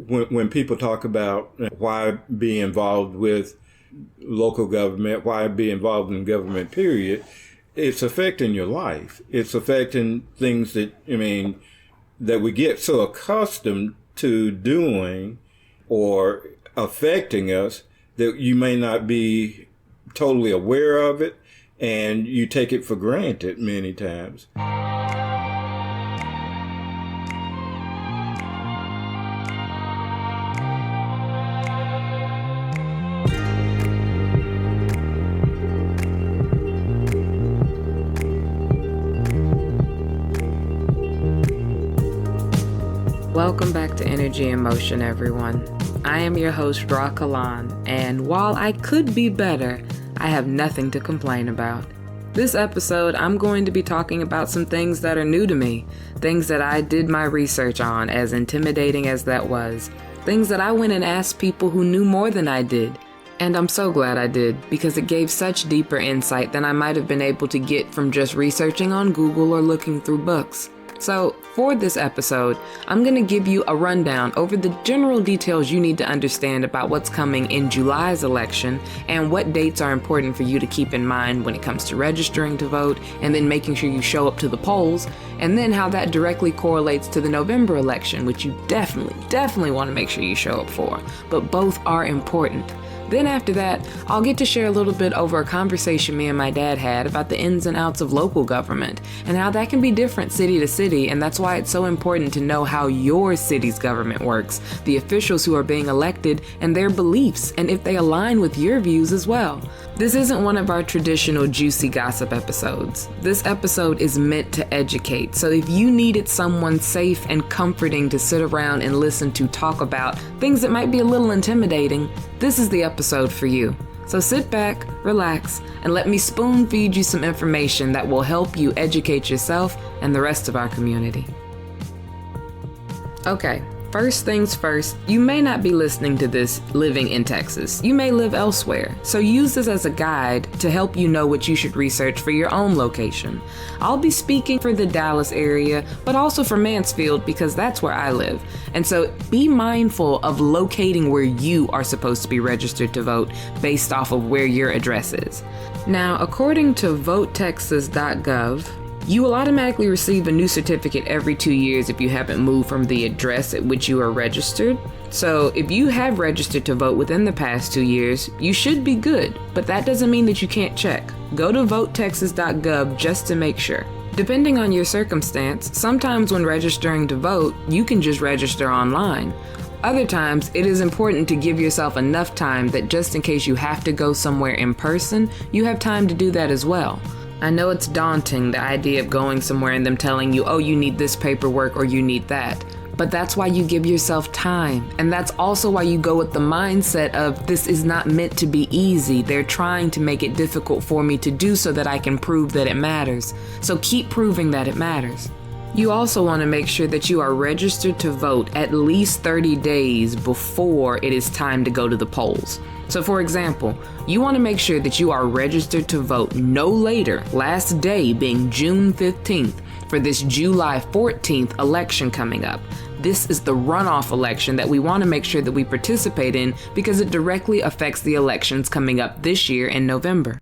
when people talk about why be involved with local government, why be involved in government, period, it's affecting your life. It's affecting things that we get so accustomed to doing or affecting us that you may not be totally aware of it, and you take it for granted many times. Welcome back to Energy and Motion, everyone. I am your host, Ra Kalan, and while I could be better, I have nothing to complain about. This episode, I'm going to be talking about some things that are new to me, things that I did my research on, as intimidating as that was, things that I went and asked people who knew more than I did. And I'm so glad I did, because it gave such deeper insight than I might have been able to get from just researching on Google or looking through books. So, for this episode, I'm going to give you a rundown over the general details you need to understand about what's coming in July's election and what dates are important for you to keep in mind when it comes to registering to vote and then making sure you show up to the polls, and then how that directly correlates to the November election, which you definitely want to make sure you show up for. But both are important. Then after that, I'll get to share a little bit over a conversation me and my dad had about the ins and outs of local government and how that can be different city to city, and that's why it's so important to know how your city's government works, the officials who are being elected, and their beliefs, and if they align with your views as well. This isn't one of our traditional juicy gossip episodes. This episode is meant to educate, so if you needed someone safe and comforting to sit around and listen to talk about things that might be a little intimidating, this is the episode for you. So sit back, relax, and let me spoon feed you some information that will help you educate yourself and the rest of our community. Okay. First things first, you may not be listening to this living in Texas. You may live elsewhere, so use this as a guide to help you know what you should research for your own location. I'll be speaking for the Dallas area, but also for Mansfield because that's where I live. And so be mindful of locating where you are supposed to be registered to vote based off of where your address is. Now, according to votetexas.gov, you will automatically receive a new certificate every 2 years if you haven't moved from the address at which you are registered. So if you have registered to vote within the past 2 years, you should be good, but that doesn't mean that you can't check. Go to votetexas.gov just to make sure. Depending on your circumstance, sometimes when registering to vote, you can just register online. Other times, it is important to give yourself enough time that just in case you have to go somewhere in person, you have time to do that as well. I know it's daunting, the idea of going somewhere and them telling you, oh, you need this paperwork or you need that. But that's why you give yourself time. And that's also why you go with the mindset of this is not meant to be easy. They're trying to make it difficult for me to do so that I can prove that it matters. So keep proving that it matters. You also want to make sure that you are registered to vote at least 30 days before it is time to go to the polls. So for example, you want to make sure that you are registered to vote no later, last day being June 15th, for this July 14th election coming up. This is the runoff election that we want to make sure that we participate in because it directly affects the elections coming up this year in November.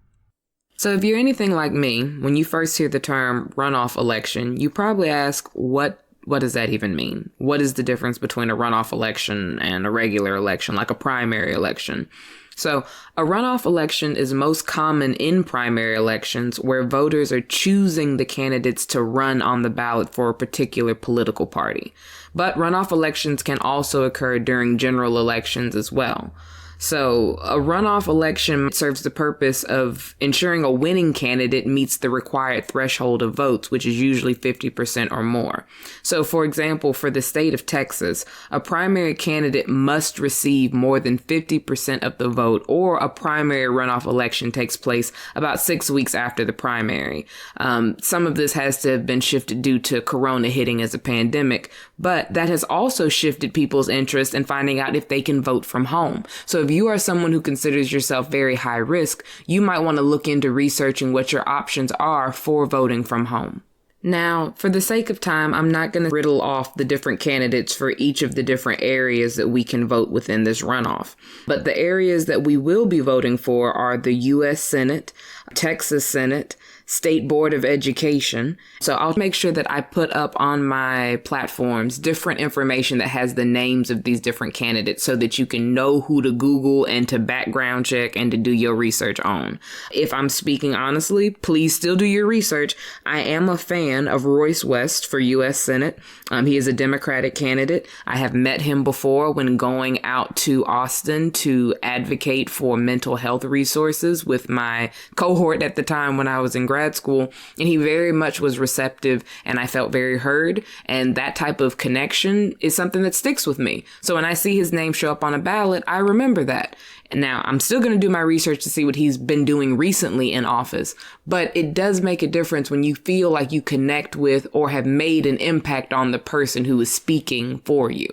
So if you're anything like me, when you first hear the term runoff election, you probably ask, what does that even mean? What is the difference between a runoff election and a regular election, like a primary election? So a runoff election is most common in primary elections where voters are choosing the candidates to run on the ballot for a particular political party. But runoff elections can also occur during general elections as well. So a runoff election serves the purpose of ensuring a winning candidate meets the required threshold of votes, which is usually 50% or more. So for example, for the state of Texas, a primary candidate must receive more than 50% of the vote, or a primary runoff election takes place about 6 weeks after the primary. Some of this has to have been shifted due to Corona hitting as a pandemic, but that has also shifted people's interest in finding out if they can vote from home. So if you are someone who considers yourself very high risk, you might want to look into researching what your options are for voting from home. Now, for the sake of time, I'm not going to riddle off the different candidates for each of the different areas that we can vote within this runoff. But the areas that we will be voting for are the U.S. Senate, Texas Senate, State Board of Education. So I'll make sure that I put up on my platforms different information that has the names of these different candidates so that you can know who to Google and to background check and to do your research on. If I'm speaking honestly, please still do your research. I am a fan of Royce West for U.S. Senate. He is a Democratic candidate. I have met him before when going out to Austin to advocate for mental health resources with my cohort at the time when I was in grad school, and he very much was receptive, and I felt very heard, and that type of connection is something that sticks with me. So when I see his name show up on a ballot, I remember that. Now, I'm still going to do my research to see what he's been doing recently in office, but it does make a difference when you feel like you connect with or have made an impact on the person who is speaking for you.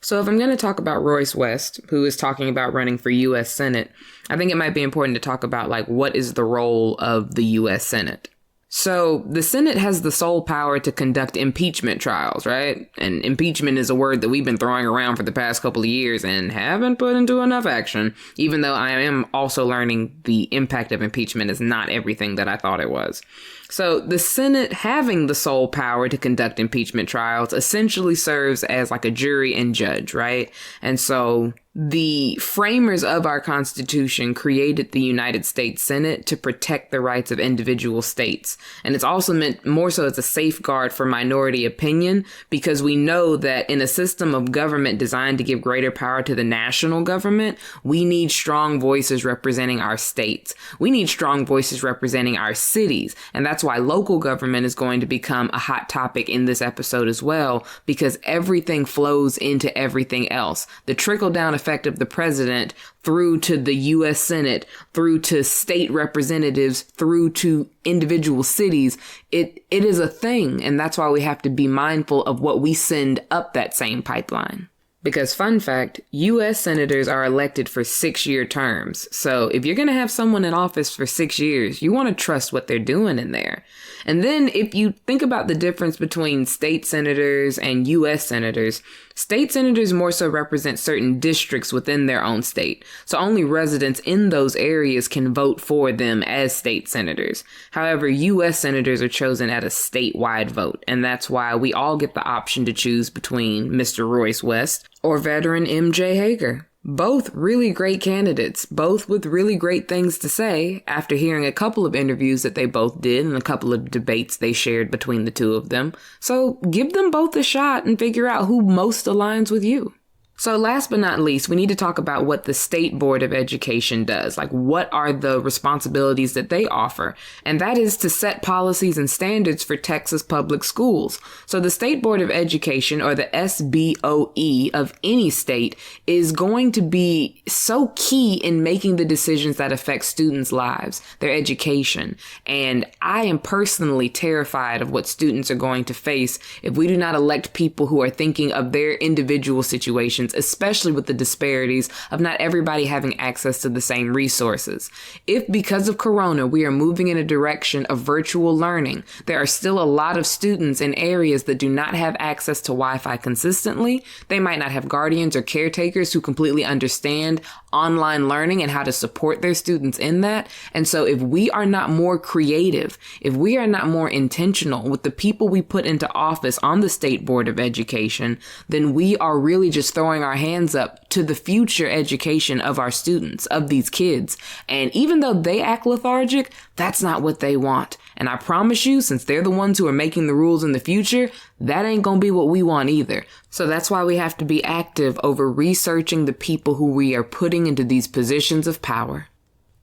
So if I'm going to talk about Royce West, who is talking about running for U.S. Senate, I think it might be important to talk about, what is the role of the U.S. Senate? So the Senate has the sole power to conduct impeachment trials, right? And impeachment is a word that we've been throwing around for the past couple of years and haven't put into enough action, even though I am also learning the impact of impeachment is not everything that I thought it was. So the Senate having the sole power to conduct impeachment trials essentially serves as like a jury and judge, right? And so the framers of our Constitution created the United States Senate to protect the rights of individual states. And it's also meant more so as a safeguard for minority opinion, because we know that in a system of government designed to give greater power to the national government, we need strong voices representing our states. We need strong voices representing our cities. And that's why local government is going to become a hot topic in this episode as well, because everything flows into everything else. The trickle-down effect of the president through to the U.S. Senate, through to state representatives, through to individual cities, it is a thing. And that's why we have to be mindful of what we send up that same pipeline. Because fun fact, U.S. senators are elected for 6-year terms. So if you're going to have someone in office for 6 years, you want to trust what they're doing in there. And then if you think about the difference between state senators and U.S. senators, state senators more so represent certain districts within their own state. So only residents in those areas can vote for them as state senators. However, U.S. senators are chosen at a statewide vote. And that's why we all get the option to choose between Mr. Royce West or veteran M.J. Hager. Both really great candidates, both with really great things to say after hearing a couple of interviews that they both did and a couple of debates they shared between the two of them. So give them both a shot and figure out who most aligns with you. So last but not least, we need to talk about what the State Board of Education does. What are the responsibilities that they offer? And that is to set policies and standards for Texas public schools. So the State Board of Education, or the SBOE of any state, is going to be so key in making the decisions that affect students' lives, their education. And I am personally terrified of what students are going to face if we do not elect people who are thinking of their individual situations, especially with the disparities of not everybody having access to the same resources. If because of Corona, we are moving in a direction of virtual learning, there are still a lot of students in areas that do not have access to Wi-Fi consistently. They might not have guardians or caretakers who completely understand online learning and how to support their students in that. And so if we are not more creative, if we are not more intentional with the people we put into office on the State Board of Education, then we are really just throwing our hands up to the future education of our students, of these kids. And even though they act lethargic, that's not what they want. And I promise you, since they're the ones who are making the rules in the future, that ain't gonna be what we want either. So that's why we have to be active over researching the people who we are putting into these positions of power.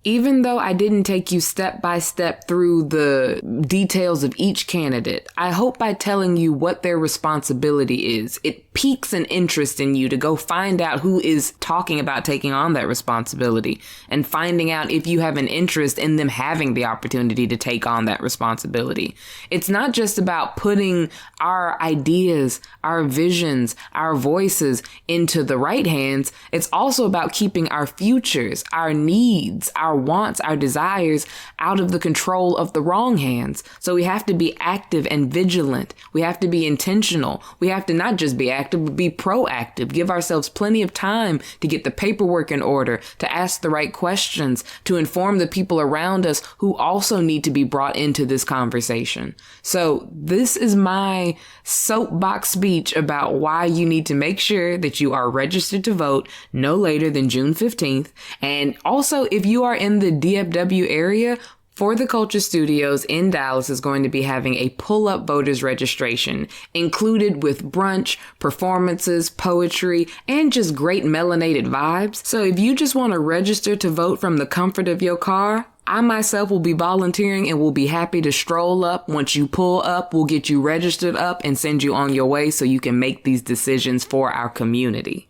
Even though I didn't take you step by step through the details of each candidate, I hope by telling you what their responsibility is, it piques an interest in you to go find out who is talking about taking on that responsibility and finding out if you have an interest in them having the opportunity to take on that responsibility. It's not just about putting our ideas, our visions, our voices into the right hands. It's also about keeping our futures, our needs, our wants, our desires out of the control of the wrong hands. So we have to be active and vigilant. We have to be intentional. We have to not just be active, but be proactive. Give ourselves plenty of time to get the paperwork in order, to ask the right questions, to inform the people around us who also need to be brought into this conversation. So this is my soapbox speech about why you need to make sure that you are registered to vote no later than June 15th. And also, if you are in the DFW area, For the Culture Studios in Dallas is going to be having a pull-up voters registration, included with brunch, performances, poetry, and just great melanated vibes. So if you just want to register to vote from the comfort of your car, I myself will be volunteering and will be happy to stroll up. Once you pull up, we'll get you registered up and send you on your way so you can make these decisions for our community.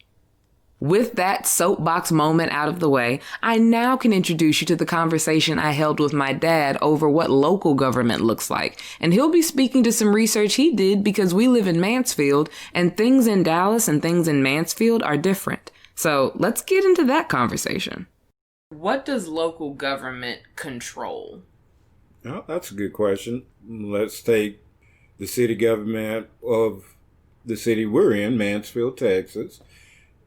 With that soapbox moment out of the way, I now can introduce you to the conversation I held with my dad over what local government looks like. And he'll be speaking to some research he did because we live in Mansfield and things in Dallas and things in Mansfield are different. So let's get into that conversation. What does local government control? Oh, that's a good question. Let's take the city government of the city we're in, Mansfield, Texas.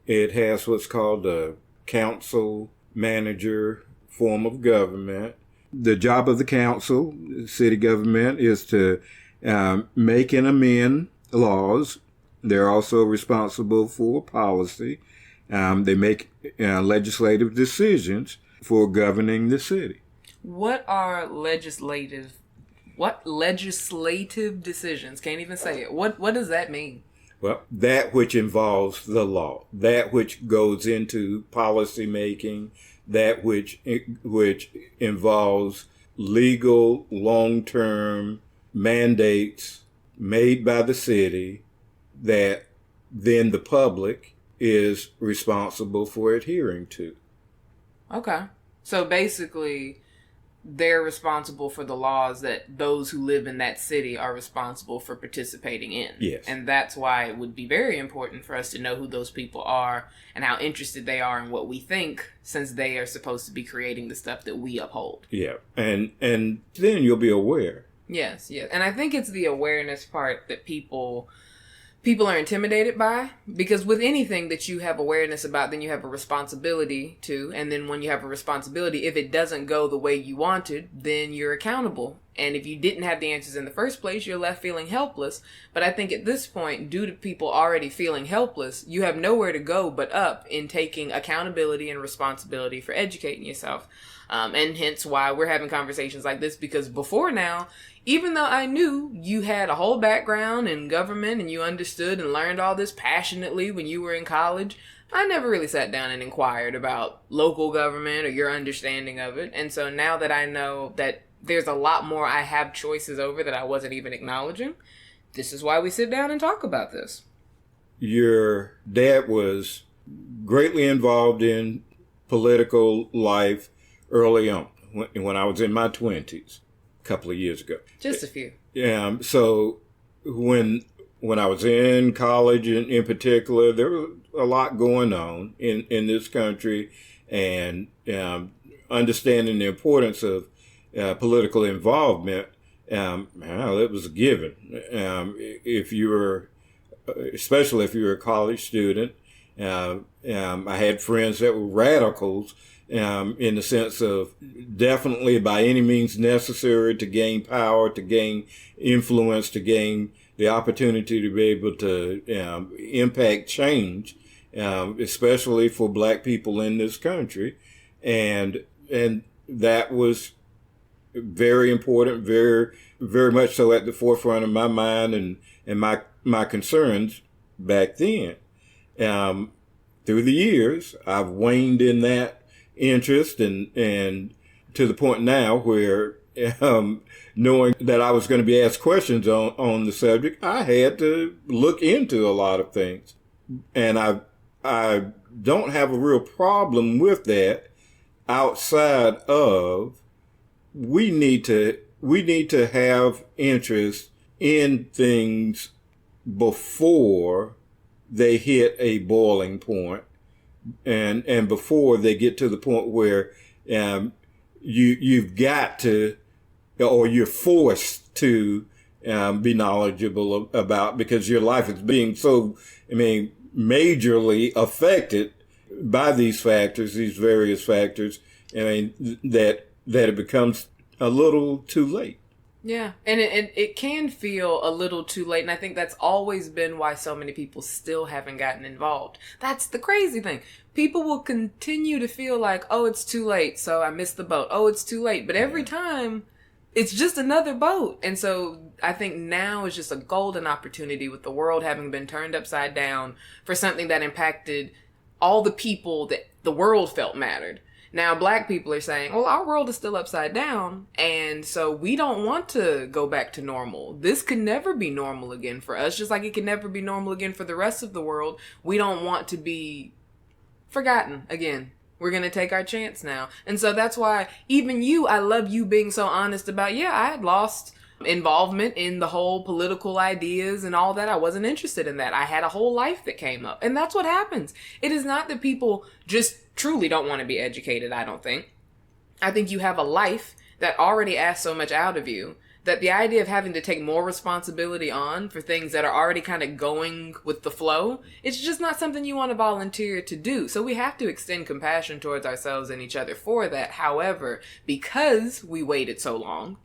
It has what's called a council manager form of government. The job of the council, city government, is to make and amend laws. They're also responsible for policy. They make legislative decisions for governing the city. What legislative decisions? Can't even say it. What does that mean? Well, that which involves the law, that which goes into policy making, that which involves legal long-term mandates made by the city that then the public is responsible for adhering to. Okay. So basically, they're responsible for the laws that those who live in that city are responsible for participating in. Yes. And that's why it would be very important for us to know who those people are and how interested they are in what we think, since they are supposed to be creating the stuff that we uphold. Yeah. And then you'll be aware. Yes. And I think it's the awareness part that people are intimidated by, because with anything that you have awareness about, then you have a responsibility to, and then when you have a responsibility, if it doesn't go the way you wanted, then you're accountable. And if you didn't have the answers in the first place, you're left feeling helpless. But I think at this point, due to people already feeling helpless, you have nowhere to go but up in taking accountability and responsibility for educating yourself. And hence why we're having conversations like this, because before now, even though I knew you had a whole background in government and you understood and learned all this passionately when you were in college, I never really sat down and inquired about local government or your understanding of it. And so now that I know that there's a lot more I have choices over that I wasn't even acknowledging, this is why we sit down and talk about this. Your dad was greatly involved in political life early on, when I was in my 20s, a couple of years ago. Just a few. Yeah. So when I was in college, in particular, there was a lot going on in this country, and understanding the importance of political involvement, it was a given. Especially if you were a college student, I had friends that were radicals, in the sense of definitely by any means necessary to gain power, to gain influence, to gain the opportunity to be able to impact change, especially for Black people in this country. And that was very important, very, very much so at the forefront of my mind and my concerns back then. Through the years, I've waned in that interest and to the point now where knowing that I was going to be asked questions on the subject, I had to look into a lot of things. And I don't have a real problem with that outside of we need to have interest in things before they hit a boiling point and before they get to the point where you've got to, or you're forced to be knowledgeable about, because your life is being so, majorly affected by these factors, these various factors, that it becomes a little too late. Yeah, and it can feel a little too late, and I think that's always been why so many people still haven't gotten involved. That's the crazy thing. People will continue to feel like, oh, it's too late, so I missed the boat. Oh, it's too late. But every time, it's just another boat. And so I think now is just a golden opportunity, with the world having been turned upside down, for something that impacted all the people that the world felt mattered. Now, Black people are saying, well, our world is still upside down, and so we don't want to go back to normal. This can never be normal again for us, just like it can never be normal again for the rest of the world. We don't want to be forgotten again. We're going to take our chance now. And so that's why even you, I love you being so honest about, yeah, I had lost involvement in the whole political ideas and all that. I wasn't interested in that. I had a whole life that came up. And that's what happens. It is not that people just truly don't want to be educated, I don't think. I think you have a life that already asks so much out of you that the idea of having to take more responsibility on for things that are already kind of going with the flow, it's just not something you want to volunteer to do. So we have to extend compassion towards ourselves and each other for that. However, because we waited so long,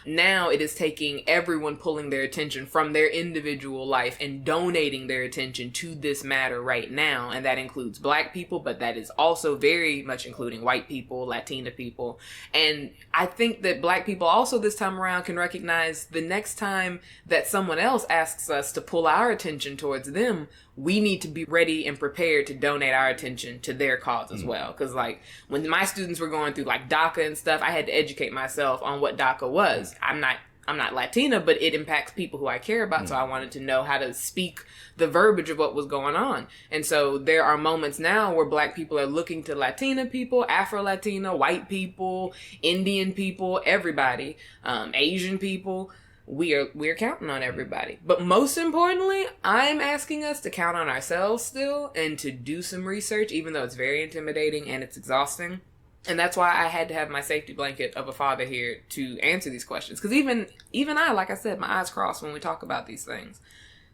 now it is taking everyone pulling their attention from their individual life and donating their attention to this matter right now. And that includes Black people, but that is also very much including white people, Latina people. And I think that Black people also this time around can recognize the next time that someone else asks us to pull our attention towards them, we need to be ready and prepared to donate our attention to their cause as well. Because like when my students were going through like DACA and stuff, I had to educate myself on what DACA was. I'm not Latina, but it impacts people who I care about. So I wanted to know how to speak the verbiage of what was going on. And so there are moments now where Black people are looking to Latina people, Afro-Latina, white people, Indian people, everybody, Asian people. We're counting on everybody. But most importantly, I'm asking us to count on ourselves still and to do some research, even though it's very intimidating and it's exhausting. And that's why I had to have my safety blanket of a father here to answer these questions. Because even I, like I said, my eyes cross when we talk about these things.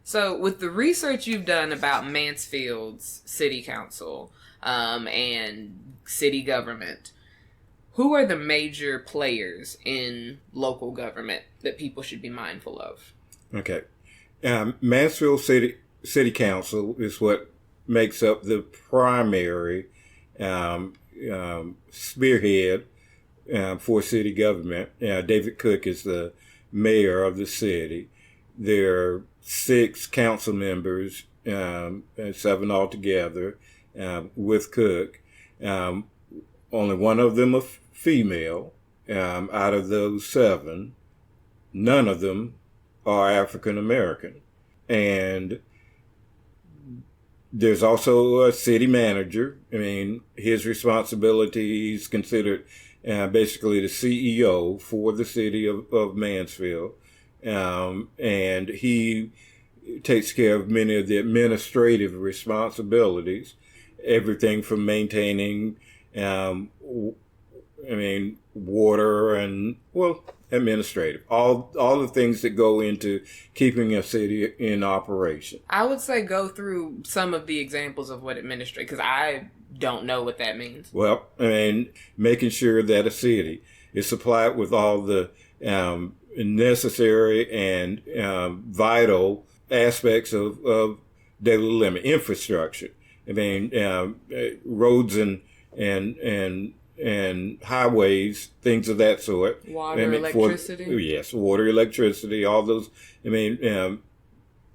So with the research you've done about Mansfield's city council and city government, who are the major players in local government that people should be mindful of? Okay. Mansfield City Council is what makes up the primary spearhead for city government. David Cook is the mayor of the city. There are 6 council members, 7 altogether, with Cook. Only one of them are female. Out of those 7, none of them are African American. And there's also a city manager. His responsibility is considered basically the CEO for the city of Mansfield. And he takes care of many of the administrative responsibilities, everything from maintaining water and, administrative, all the things that go into keeping a city in operation. I would say go through some of the examples of what administrative, because I don't know what that means. Well, making sure that a city is supplied with all the necessary and vital aspects of daily living, infrastructure. Roads and highways, things of that sort. Water, electricity. Yes, water, electricity, all those.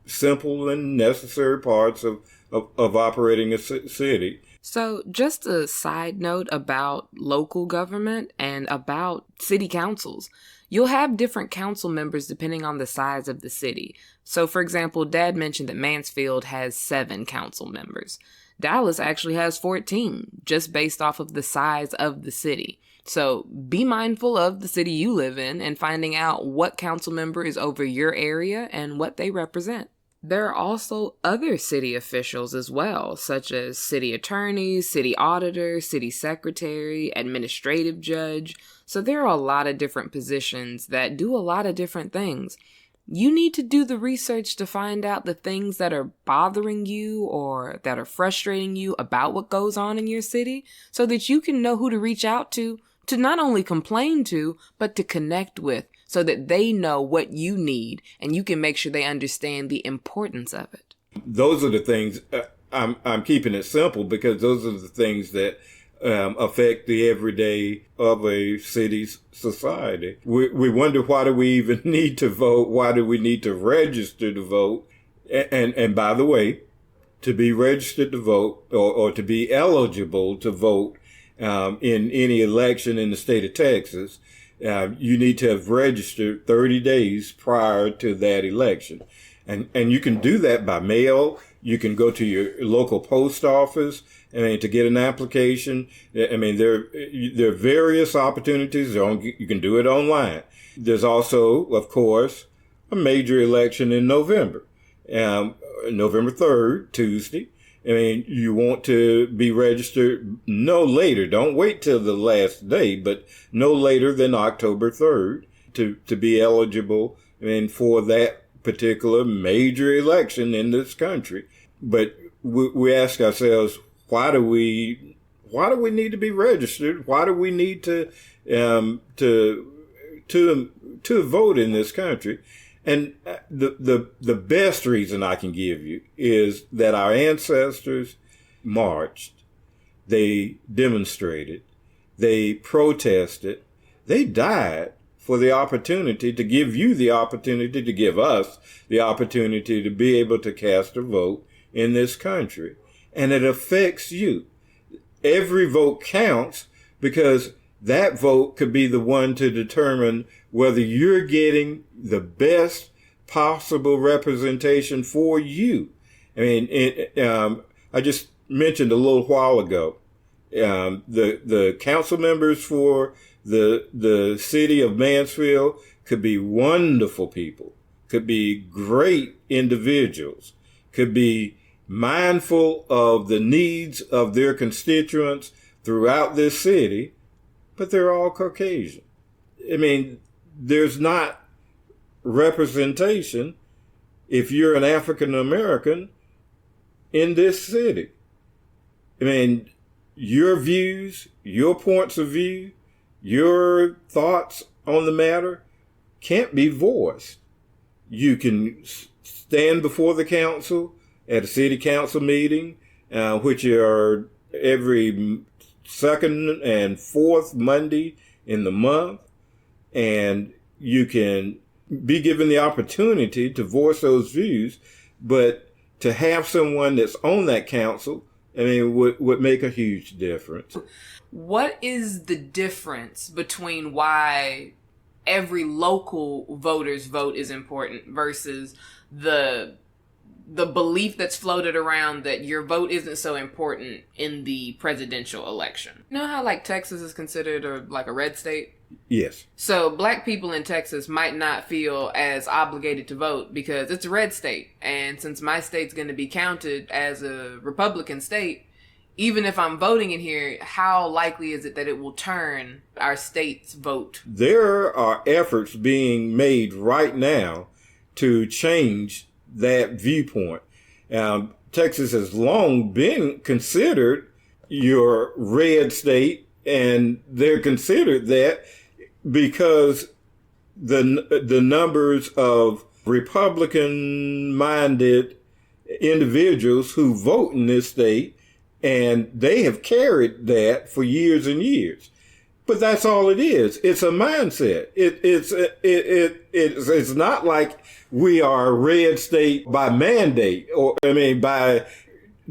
Simple and necessary parts of of operating a city. So just a side note about local government and about city councils. You'll have different council members depending on the size of the city. So for example, Dad mentioned that Mansfield has 7 council members. Dallas actually has 14, just based off of the size of the city. So be mindful of the city you live in and finding out what council member is over your area and what they represent. There are also other city officials as well, such as city attorneys, city auditor, city secretary, administrative judge. So there are a lot of different positions that do a lot of different things. You need to do the research to find out the things that are bothering you or that are frustrating you about what goes on in your city so that you can know who to reach out to not only complain to, but to connect with so that they know what you need and you can make sure they understand the importance of it. Those are the things, I'm keeping it simple because those are the things that affect the everyday of a city's society. We wonder, why do we even need to vote? Why do we need to register to vote? And by the way, to be registered to vote or to be eligible to vote in any election in the state of Texas, you need to have registered 30 days prior to that election. And you can do that by mail. You can go to your local post office, to get an application. There are various opportunities. You can do it online. There's also, of course, a major election in November, November 3rd, Tuesday. You want to be registered no later. Don't wait till the last day, but no later than October 3rd to be eligible for that particular major election in this country. But we ask ourselves, why do we need to be registered? Why do we need to vote in this country? And the best reason I can give you is that our ancestors marched, they demonstrated, they protested, they died for the opportunity to give you the opportunity, to give us the opportunity to be able to cast a vote in this country. And it affects you. Every vote counts because that vote could be the one to determine whether you're getting the best possible representation for you. I just mentioned a little while ago, the council members for the city of Mansfield could be wonderful people, could be great individuals, could be mindful of the needs of their constituents throughout this city, but they're all Caucasian. There's not representation if you're an African American in this city. Your views, your points of view, your thoughts on the matter can't be voiced. You can stand before the council at a city council meeting, which are every second and fourth Monday in the month, and you can be given the opportunity to voice those views, but to have someone that's on that council, would make a huge difference. What is the difference between why every local voter's vote is important versus the belief that's floated around that your vote isn't so important in the presidential election? You know how Texas is considered a red state? Yes. So black people in Texas might not feel as obligated to vote because it's a red state. And since my state's going to be counted as a Republican state, even if I'm voting in here, how likely is it that it will turn our state's vote? There are efforts being made right now to change that viewpoint. Texas has long been considered your red state, and they're considered that because the numbers of Republican-minded individuals who vote in this state, and they have carried that for years and years. But that's all it is. It's a mindset. It's not like we are a red state by mandate or by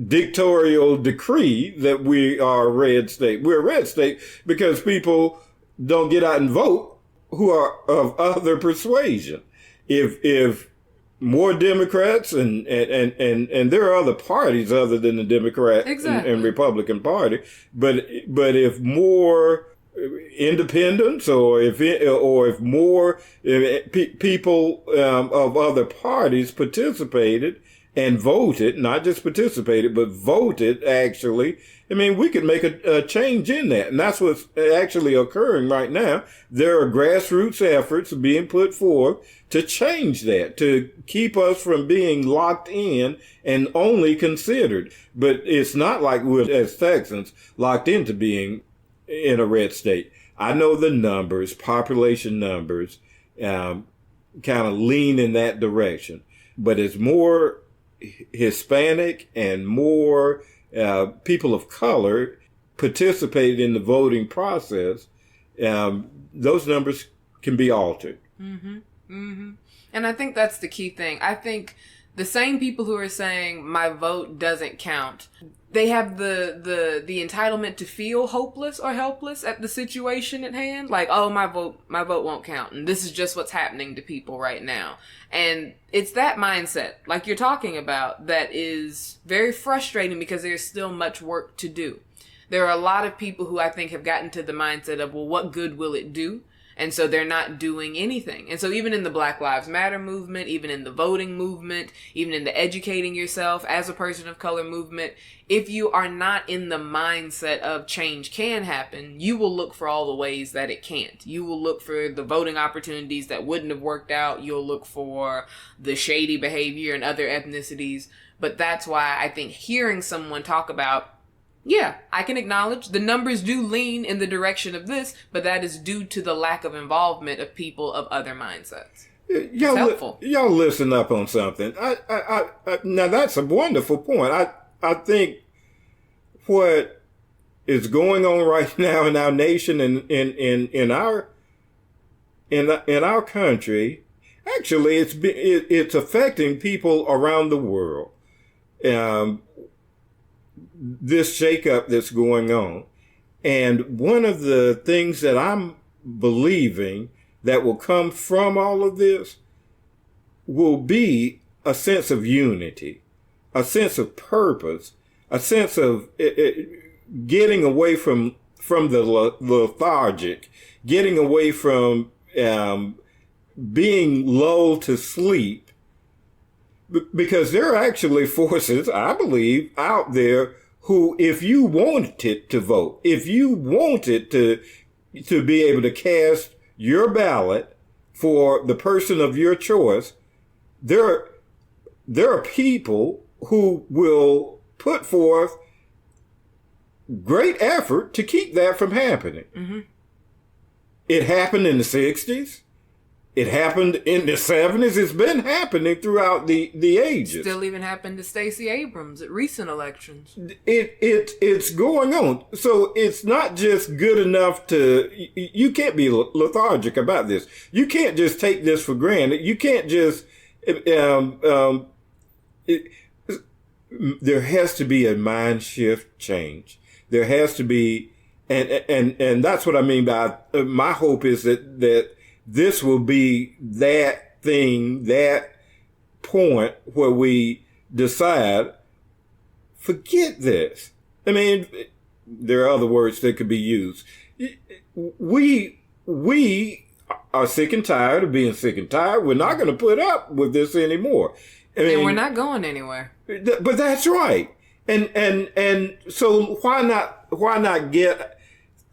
dictatorial decree that we are a red state. We're a red state because people don't get out and vote who are of other persuasion. If more Democrats and there are other parties other than the Democrat and Republican Party, but if more independents or if more people of other parties participated and voted, not just participated, but voted actually, I mean, we could make a change in that. And that's what's actually occurring right now. There are grassroots efforts being put forth to change that, to keep us from being locked in and only considered. But it's not like we're, as Texans, locked into being in a red state. I know the numbers, population numbers, kind of lean in that direction. But it's more Hispanic and more people of color participated in the voting process, those numbers can be altered. Mm-hmm. Mm-hmm. And I think that's the key thing. I think the same people who are saying my vote doesn't count, they have the entitlement to feel hopeless or helpless at the situation at hand. Like, oh, my vote won't count. And this is just what's happening to people right now. And it's that mindset, like you're talking about, that is very frustrating because there's still much work to do. There are a lot of people who I think have gotten to the mindset of, well, what good will it do? And so they're not doing anything. And so even in the Black Lives Matter movement, even in the voting movement, even in the educating yourself as a person of color movement, if you are not in the mindset of change can happen, you will look for all the ways that it can't. You will look for the voting opportunities that wouldn't have worked out. You'll look for the shady behavior in other ethnicities. But that's why I think hearing someone talk about, yeah, I can acknowledge the numbers do lean in the direction of this, but that is due to the lack of involvement of people of other mindsets. It's helpful. Y'all listen up on something. I now that's a wonderful point. I think what is going on right now in our nation and in our country, actually, it's affecting people around the world. This shakeup that's going on. And one of the things that I'm believing that will come from all of this will be a sense of unity, a sense of purpose, a sense of getting away from the lethargic, getting away from being lulled to sleep. Because there are actually forces, I believe, out there who, if you wanted to vote, if you wanted to be able to cast your ballot for the person of your choice, there are people who will put forth great effort to keep that from happening. Mm-hmm. It happened in the 60s. It happened in the 70s. It's been happening throughout the ages. Still even happened to Stacey Abrams at recent elections. It's going on. So it's not just good enough to... You can't be lethargic about this. You can't just take this for granted. You can't just... there has to be a mind shift change. There has to be... And that's what I mean by... My hope is that this will be that thing, that point where we decide, forget this. I mean, there are other words that could be used. We are sick and tired of being sick and tired. We're not going to put up with this anymore. I mean, and we're not going anywhere. But that's right. And so why not get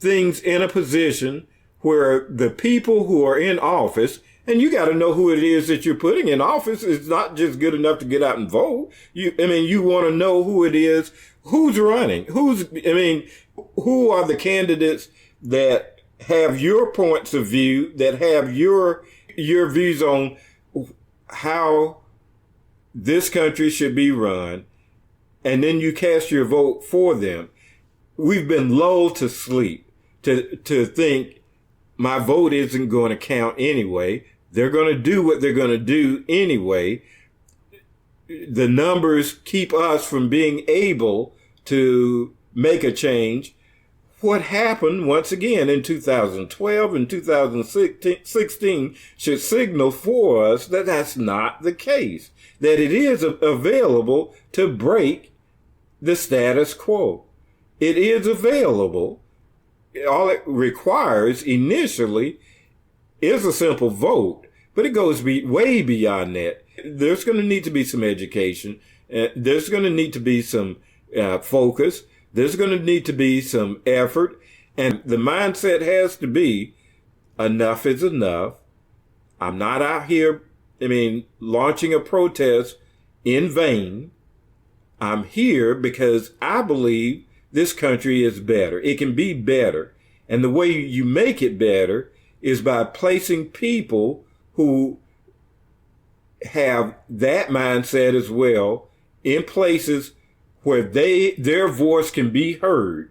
things in a position where the people who are in office, and you got to know who it is that you're putting in office. It's not just good enough to get out and vote. You want to know who it is, who's running, who are the candidates that have your points of view, that have your views on how this country should be run, and then you cast your vote for them. We've been lulled to sleep to think, my vote isn't going to count anyway. They're going to do what they're going to do anyway. the numbers keep us from being able to make a change. What happened once again in 2012 and 2016 should signal for us that that's not the case, that it is available to break the status quo. It is available. All it requires initially is a simple vote, but it goes way beyond that. There's going to need to be some education. There's going to need to be some focus. There's going to need to be some effort. And the mindset has to be, enough is enough. I'm not out here, launching a protest in vain. I'm here because I believe this country is better. It can be better. And the way you make it better is by placing people who have that mindset as well in places where their voice can be heard.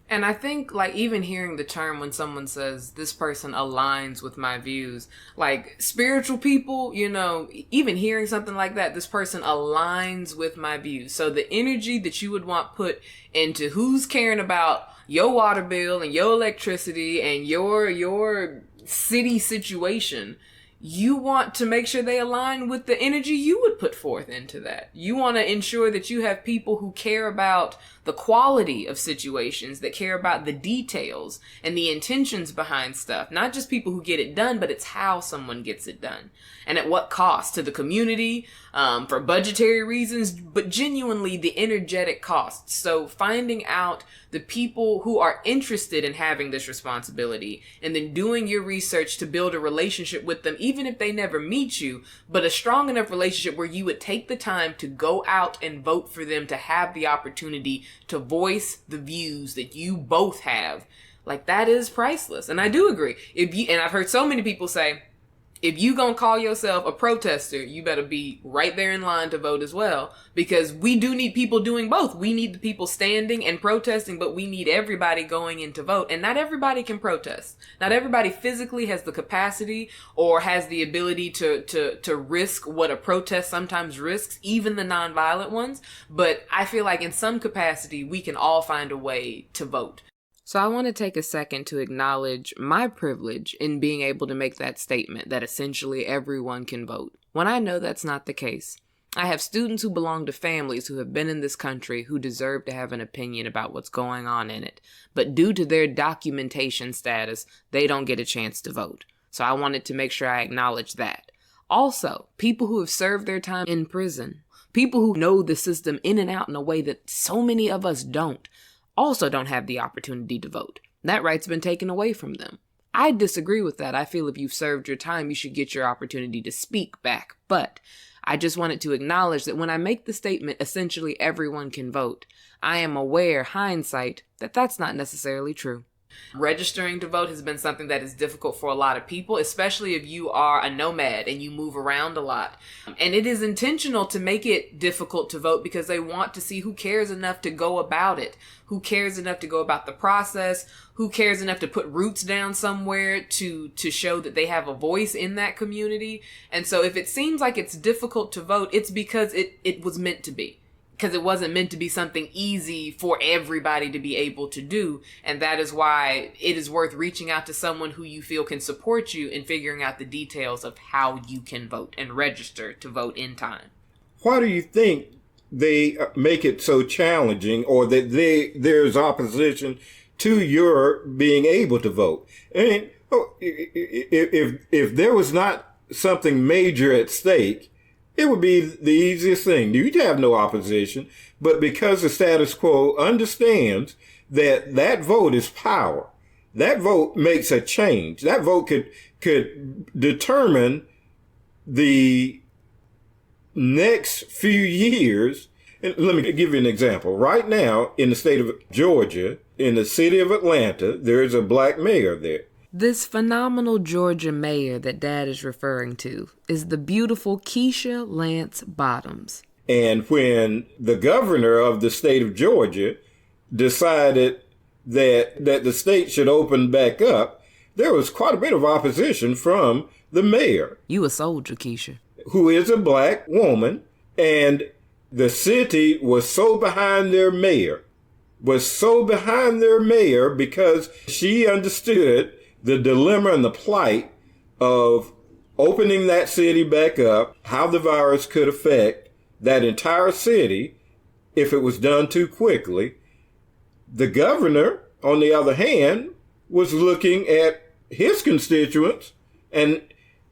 And I think, like, even hearing the term when someone says, this person aligns with my views, like, spiritual people, even hearing something like that, this person aligns with my views. So the energy that you would want put into who's caring about your water bill and your electricity and your city situation, you want to make sure they align with the energy you would put forth into that. You want to ensure that you have people who care about the quality of situations, that care about the details and the intentions behind stuff. Not just people who get it done, but it's how someone gets it done. And at what cost to the community, for budgetary reasons, but genuinely the energetic costs. So finding out the people who are interested in having this responsibility and then doing your research to build a relationship with them, even if they never meet you, but a strong enough relationship where you would take the time to go out and vote for them, to have the opportunity to voice the views that you both have. Like, that is priceless. And I do agree. And I've heard so many people say, if you gonna call yourself a protester, you better be right there in line to vote as well, because we do need people doing both. We need the people standing and protesting, but we need everybody going in to vote. And not everybody can protest. Not everybody physically has the capacity or has the ability to risk what a protest sometimes risks, even the nonviolent ones. But I feel like in some capacity, we can all find a way to vote. So I want to take a second to acknowledge my privilege in being able to make that statement that essentially everyone can vote, when I know that's not the case. I have students who belong to families who have been in this country who deserve to have an opinion about what's going on in it, but due to their documentation status, they don't get a chance to vote. So I wanted to make sure I acknowledge that. Also, people who have served their time in prison, people who know the system in and out in a way that so many of us don't, also don't have the opportunity to vote. That right's been taken away from them. I disagree with that. I feel if you've served your time, you should get your opportunity to speak back. But I just wanted to acknowledge that when I make the statement, essentially everyone can vote, I am aware, hindsight, that that's not necessarily true. Registering to vote has been something that is difficult for a lot of people, especially if you are a nomad and you move around a lot. And it is intentional to make it difficult to vote because they want to see who cares enough to go about it, who cares enough to go about the process, who cares enough to put roots down somewhere to show that they have a voice in that community. And so if it seems like it's difficult to vote, it's because it was meant to be. Because it wasn't meant to be something easy for everybody to be able to do. And that is why it is worth reaching out to someone who you feel can support you in figuring out the details of how you can vote and register to vote in time. Why do you think they make it so challenging, or that there's opposition to your being able to vote? And if there was not something major at stake, it would be the easiest thing. You'd have no opposition, but because the status quo understands that that vote is power, that vote makes a change. That vote could determine the next few years. And let me give you an example. Right now, in the state of Georgia, in the city of Atlanta, there is a black mayor there. This phenomenal Georgia mayor that Dad is referring to is the beautiful Keisha Lance Bottoms. And when the governor of the state of Georgia decided that the state should open back up, there was quite a bit of opposition from the mayor. You a soldier, Keisha. Who is a black woman And the city was so behind their mayor, because she understood the dilemma and the plight of opening that city back up, how the virus could affect that entire city if it was done too quickly. The governor, on the other hand, was looking at his constituents and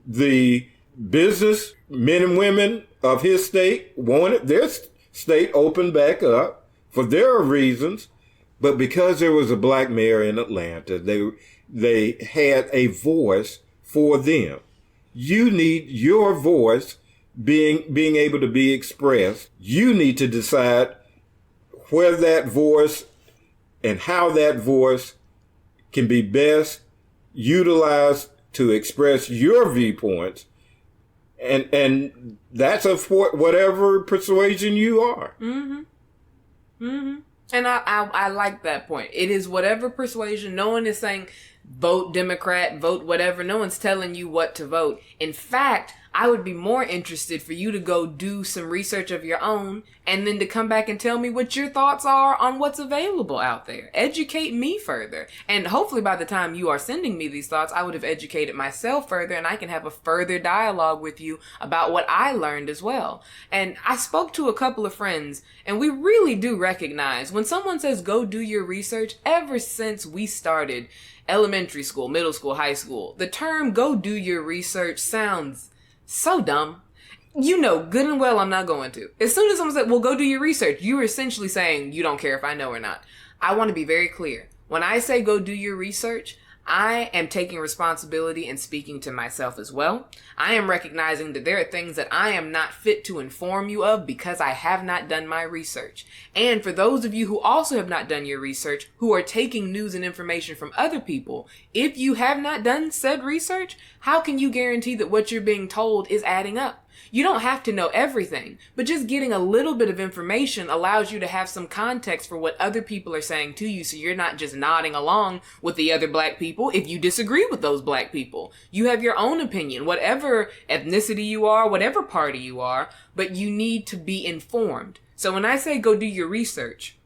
the business men and women of his state wanted their state opened back up for their reasons. But because there was a black mayor in Atlanta, they had a voice for them. You need your voice being able to be expressed. You need to decide where that voice and how that voice can be best utilized to express your viewpoints. And that's of whatever persuasion you are. Mm-hmm. Mm-hmm. And I like that point. It is whatever persuasion. No one is saying vote Democrat, vote whatever. No one's telling you what to vote. In fact, I would be more interested for you to go do some research of your own and then to come back and tell me what your thoughts are on what's available out there. Educate me further. And hopefully by the time you are sending me these thoughts, I would have educated myself further and I can have a further dialogue with you about what I learned as well. And I spoke to a couple of friends and we really do recognize when someone says go do your research, ever since we started elementary school, middle school, high school, the term go do your research sounds so dumb. You know good and well I'm not going to. As soon as someone said, well, go do your research, you're essentially saying you don't care if I know or not. I want to be very clear. When I say go do your research, I am taking responsibility and speaking to myself as well. I am recognizing that there are things that I am not fit to inform you of because I have not done my research. And for those of you who also have not done your research, who are taking news and information from other people, if you have not done said research, how can you guarantee that what you're being told is adding up? You don't have to know everything, but just getting a little bit of information allows you to have some context for what other people are saying to you, so you're not just nodding along with the other black people if you disagree with those black people. You have your own opinion, whatever ethnicity you are, whatever party you are, but you need to be informed. So when I say go do your research,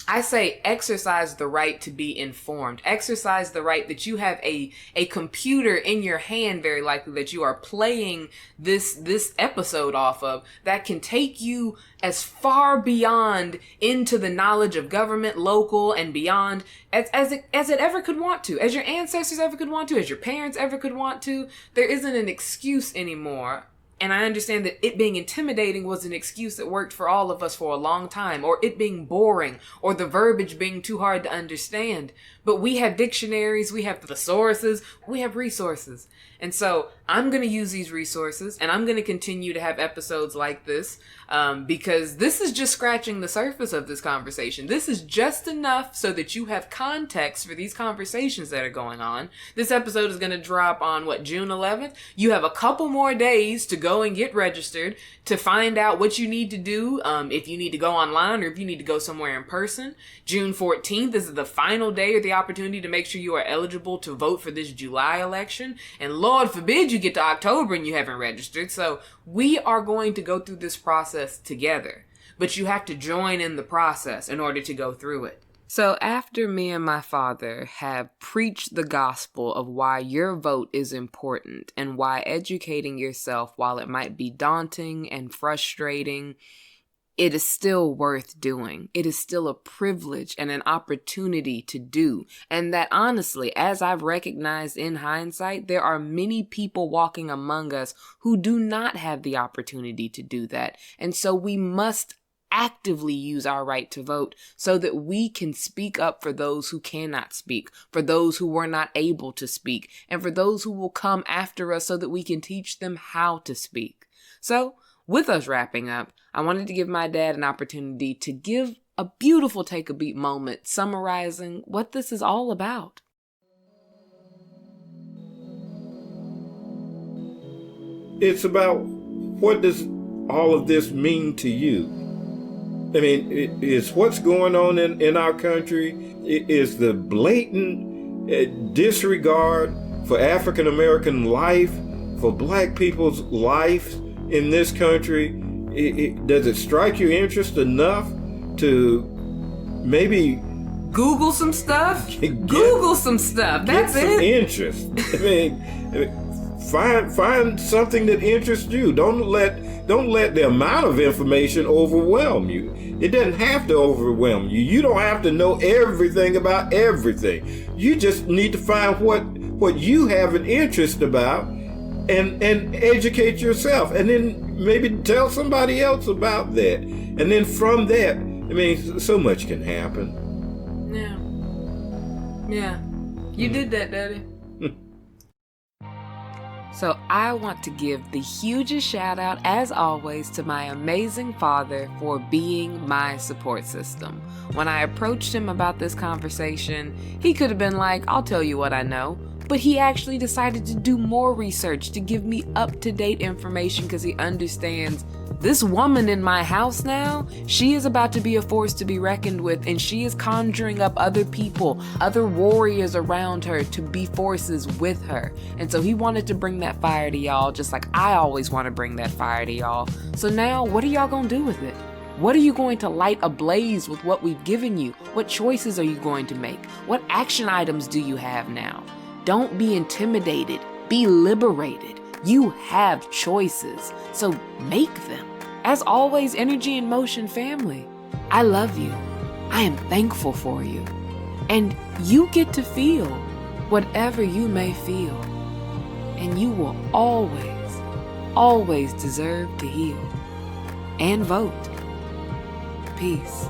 I say exercise the right to be informed. Exercise the right that you have a computer in your hand, very likely, that you are playing this episode off of, that can take you as far beyond into the knowledge of government, local, and beyond as it ever could want to, as your ancestors ever could want to, as your parents ever could want to. There isn't an excuse anymore. And I understand that it being intimidating was an excuse that worked for all of us for a long time, or it being boring, or the verbiage being too hard to understand. But we have dictionaries, we have thesauruses, we have resources. And so I'm going to use these resources, and I'm going to continue to have episodes like this, because this is just scratching the surface of this conversation. This is just enough so that you have context for these conversations that are going on. This episode is going to drop on, June 11th? You have a couple more days to go and get registered to find out what you need to do, if you need to go online or if you need to go somewhere in person. June 14th, this is the final day or the opportunity to make sure you are eligible to vote for this July election. And Lord forbid you get to October and you haven't registered. So we are going to go through this process together, but you have to join in the process in order to go through it. So after me and my father have preached the gospel of why your vote is important and why educating yourself, while it might be daunting and frustrating, it is still worth doing. It is still a privilege and an opportunity to do. And that honestly, as I've recognized in hindsight, there are many people walking among us who do not have the opportunity to do that. And so we must actively use our right to vote so that we can speak up for those who cannot speak, for those who were not able to speak, and for those who will come after us so that we can teach them how to speak. So, with us wrapping up, I wanted to give my dad an opportunity to give a beautiful take a beat moment summarizing what this is all about. It's about, what does all of this mean to you? I mean, it's what's going on in our country. It is the blatant disregard for African American life, for black people's life in this country. does it strike your interest enough to maybe Google some stuff? Google some stuff. That's get some it. interest. I mean, find something that interests you. Don't let the amount of information overwhelm you. It doesn't have to overwhelm you. You don't have to know everything about everything. You just need to find what you have an interest about and educate yourself, and then maybe tell somebody else about that. And then from that, I mean, so much can happen. Yeah. You did that, Daddy. So I want to give the hugest shout out, as always, to my amazing father for being my support system. When I approached him about this conversation, he could have been like, I'll tell you what I know. But he actually decided to do more research to give me up-to-date information because he understands this woman in my house now, she is about to be a force to be reckoned with, and she is conjuring up other people, other warriors around her to be forces with her. And so he wanted to bring that fire to y'all, just like I always want to bring that fire to y'all. So now, what are y'all gonna do with it? What are you going to light ablaze with what we've given you? What choices are you going to make? What action items do you have now? Don't be intimidated. Be liberated. You have choices, so make them. As always, Energy in Motion family, I love you. I am thankful for you. And you get to feel whatever you may feel. And you will always, always deserve to heal. And vote. Peace.